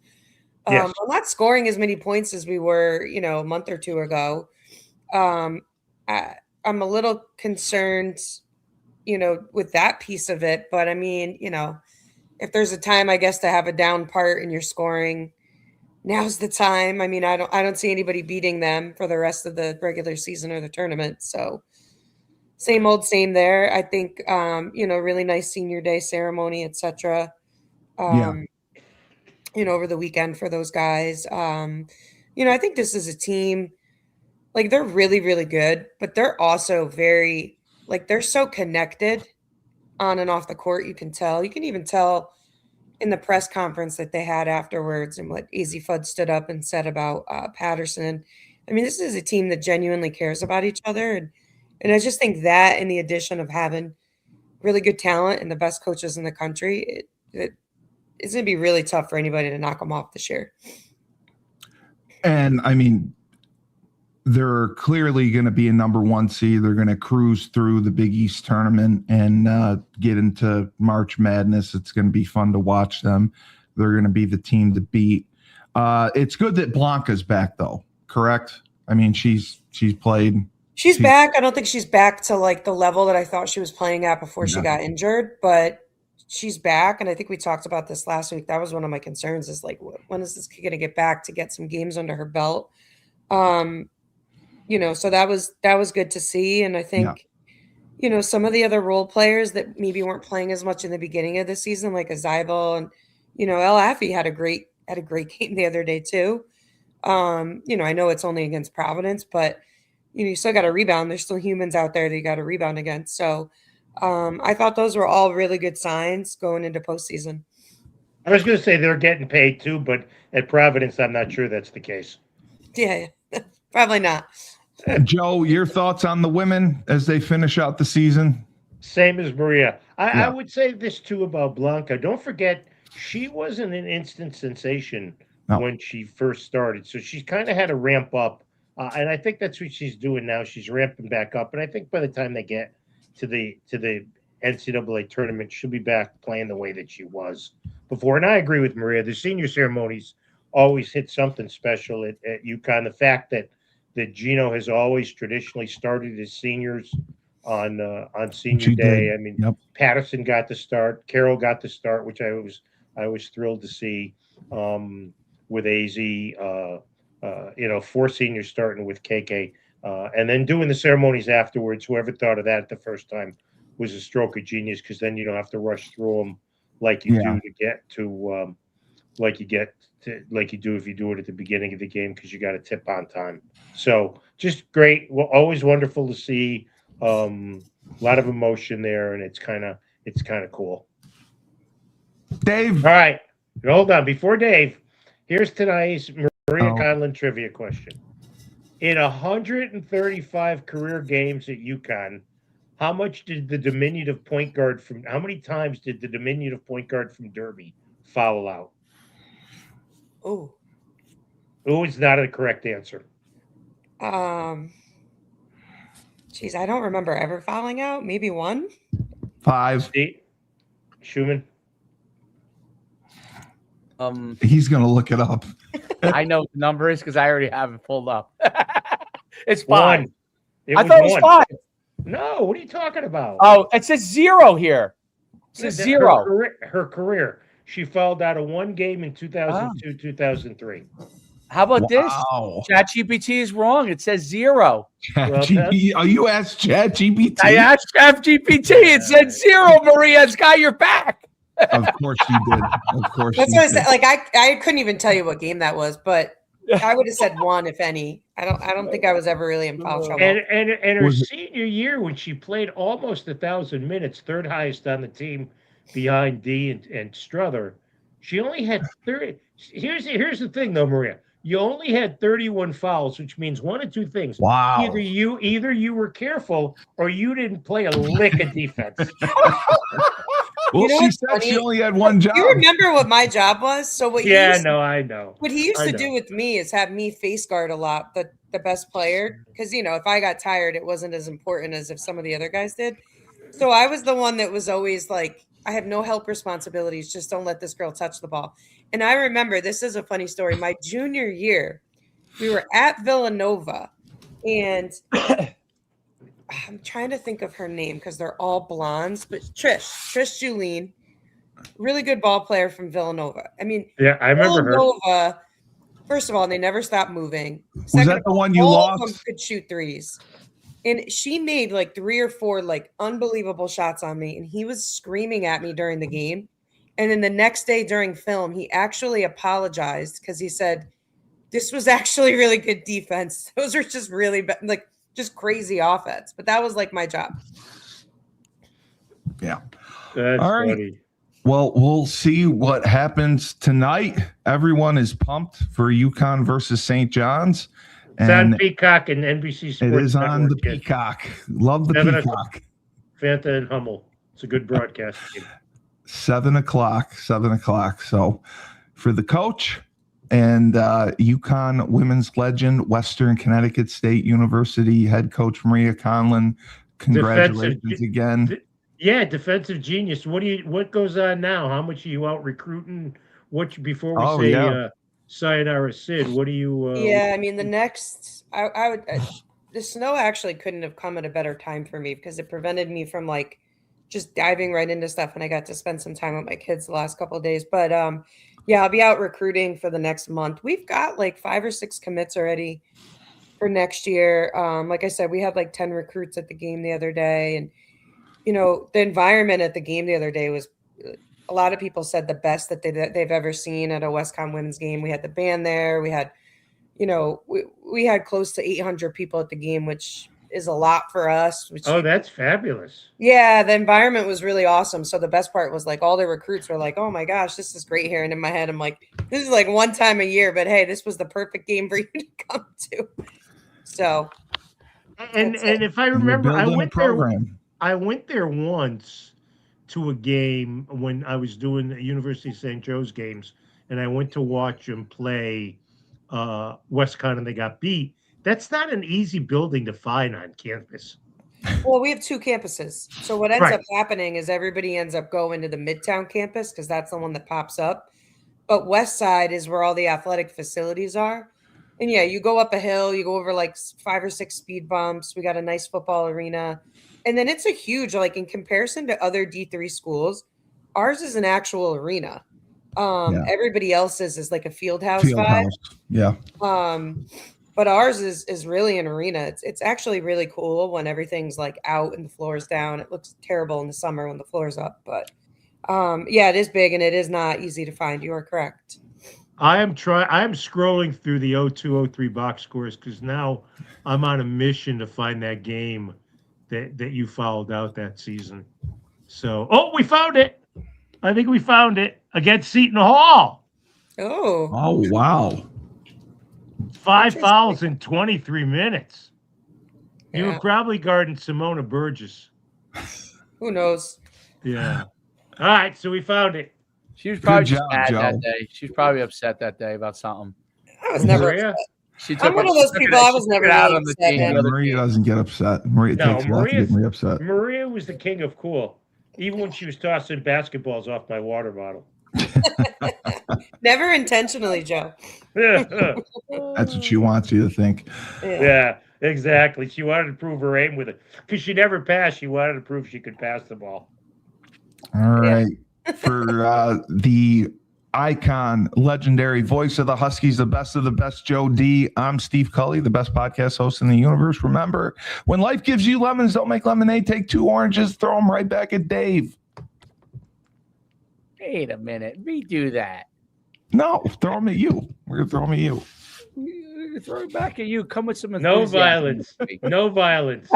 Yes. We're not scoring as many points as we were, a month or two ago. I'm a little concerned, with that piece of it. But I mean, if there's a time, I guess, to have a down part in your scoring, now's the time. I mean, I don't see anybody beating them for the rest of the regular season or the tournament. So same old, same there. I think, really nice senior day ceremony, etc. Over the weekend for those guys. I think this is a team, like, they're really, really good, but they're also very, like, they're so connected on and off the court. You can tell. You can even tell in the press conference that they had afterwards and what AZ Fudd stood up and said about Patterson. I mean, this is a team that genuinely cares about each other. And I just think that, in the addition of having really good talent and the best coaches in the country, it's going to be really tough for anybody to knock them off this year. And I mean, they're clearly going to be a number 1 seed. They're going to cruise through the Big East tournament and get into March Madness. It's going to be fun to watch them. They're going to be the team to beat. It's good that Blanca's back, though. Correct? I mean, she's played. She's back. I don't think she's back to like the level that I thought she was playing at before she got injured, but she's back. And I think we talked about this last week. That was one of my concerns, is like, when is this kid going to get back to get some games under her belt? So that was good to see. And I think, some of the other role players that maybe weren't playing as much in the beginning of the season, like Azibel and, El Affy had a great game the other day too. I know it's only against Providence, but you still got to rebound. There's still humans out there that you got to rebound against. So I thought those were all really good signs going into postseason. I was going to say they're getting paid too, but at Providence, I'm not sure that's the case. Yeah, probably not. Joe, your thoughts on the women as they finish out the season? Same as Maria. I Yeah. would say this too about Blanca. Don't forget, she wasn't an instant sensation No. when she first started. So she's kind of had to ramp up. And I think that's what she's doing now. She's ramping back up. And I think by the time they get to the NCAA tournament, she'll be back playing the way that she was before. And I agree with Maria. The senior ceremonies always hit something special at UConn. The fact that Gino has always traditionally started his seniors on senior She day. did. I mean, Yep. Patterson got the start, Carroll got the start, which I was thrilled to see with AZ. 4 seniors starting with KK, and then doing the ceremonies afterwards. Whoever thought of that the first time was a stroke of genius, because then you don't have to rush through them like you do to get to like you do if you do it at the beginning of the game, because you got to tip on time. So just great. Well, always wonderful to see. A lot of emotion there, and it's kind of cool. Dave. All right, hold on. Before Dave, here's tonight's Maria Conlon trivia question. In 135 career games at UConn, how many times did the diminutive point guard from Derby foul out? Oh. Oh, it's not a correct answer. Geez, I don't remember ever fouling out. Maybe 1? 5. Schumann. He's gonna look it up. I know what the number is because I already have it pulled up. It's 5. I thought it was 5. No, what are you talking about? Oh, it says 0 here. It says 0. Her career. She fouled out of 1 game in 2002, 2003. How about this? ChatGPT is wrong. It says 0. You asked ChatGPT? I asked ChatGPT. It said 0. Maria, it's got your back. Of course you did. Of course. That's what I said. Like I couldn't even tell you what game that was, but I would have said 1 if any. I don't think I was ever really in foul trouble. And her senior year, when she played almost 1,000 minutes, third highest on the team behind D and Struther, she only had 30. Here's the thing though, Maria. You only had 31 fouls, which means 1 of 2 things. Wow. Either you were careful or you didn't play a lick of defense. Well, she said she only had 1 job. You remember what my job was? So what? I know. What he used to do with me is have me face guard a lot, the best player, because if I got tired, it wasn't as important as if some of the other guys did. So I was the one that was always like, I have no help responsibilities. Just don't let this girl touch the ball. And I remember, this is a funny story. My junior year, we were at Villanova, and I'm trying to think of her name because they're all blondes, but Trish Julien, really good ball player from Villanova. I mean, yeah, I remember Villanova, first of all, they never stopped moving. Was that the one you lost? All of them could shoot threes. And she made like 3 or 4 like unbelievable shots on me, and he was screaming at me during the game. And then the next day during film, he actually apologized because he said, this was actually really good defense. Those are just really like just crazy offense. But that was like my job. Yeah. That's all right. funny. Well, we'll see what happens tonight. Everyone is pumped for UConn versus St. John's. It's on Peacock and NBC Sports. It is Network. on the Peacock. Love the Peacock. Fanta and Hummel. It's a good broadcast. 7 o'clock. So for the coach and UConn women's legend, Western Connecticut State University head coach Maria Conlon, congratulations again. Yeah, defensive genius. What goes on now? How much are you out recruiting? Before we say sayonara, Sid? What do you? Yeah, I mean the next, I would. The snow actually couldn't have come at a better time for me because it prevented me from like just diving right into stuff, and I got to spend some time with my kids the last couple of days. But yeah, I'll be out recruiting for the next month. We've got like 5 or 6 commits already for next year. Like I said, we had like 10 recruits at the game the other day, and the environment at the game the other day was, a lot of people said, the best that they've ever seen at a WestConn women's game. We had the band there. We had, we had close to 800 people at the game, which is a lot for us. Oh, that's fabulous. Yeah, the environment was really awesome. So the best part was like all the recruits were like, "Oh my gosh, this is great here." And in my head, I'm like, "This is like one time a year, but hey, this was the perfect game for you to come to." So, And if I remember, I building a went there. program. I went there once to a game when I was doing the University of St. Joe's games, and I went to watch them play WestCon, and they got beat. That's not an easy building to find on campus. well, we have two campuses. So what ends up happening is everybody ends up going to the Midtown campus because that's the one that pops up. But West Side is where all the athletic facilities are. And yeah, you go up a hill, you go over like 5 or 6 speed bumps. We got a nice football arena. And then it's a huge, like in comparison to other D3 schools, ours is an actual arena. Everybody else's is like a field house vibe. Yeah. But ours is really an arena. It's actually really cool when everything's like out and the floor's down. It looks terrible in the summer when the floor's up, but yeah, it is big and it is not easy to find. You are correct. I'm scrolling through the 0203 box scores because now I'm on a mission to find that game that you fouled out that season. So, we found it. I think we found it against Seton Hall. Oh, wow. 5 fouls in 23 minutes. You Yeah. were probably guarding Simona Burgess. Who knows? Yeah. All right, so we found it. She was probably Good just job, mad Joe. that day. She was probably upset that day about something. I was never Maria? upset. She I'm one of those people, I was never out really on the upset, team. man. the other Maria team. doesn't get upset. Maria No, takes a lot to get me upset. Maria was the king of cool, even when she was tossing basketballs off my water bottle. Never intentionally, Joe. That's what she wants you to think. Yeah, exactly. She wanted to prove her aim with it because she never passed. She wanted to prove she could pass the ball. All right. For the icon, legendary voice of the Huskies, the best of the best, Joe D. I'm Steve Cully, the best podcast host in the universe. Remember, when life gives you lemons, don't make lemonade. Take 2 oranges, throw them right back at Dave. Wait a minute. Redo that. No, throw them at you. We're going to throw them at you. Throw it back at you. Come with some No enthusiasm. violence. No violence.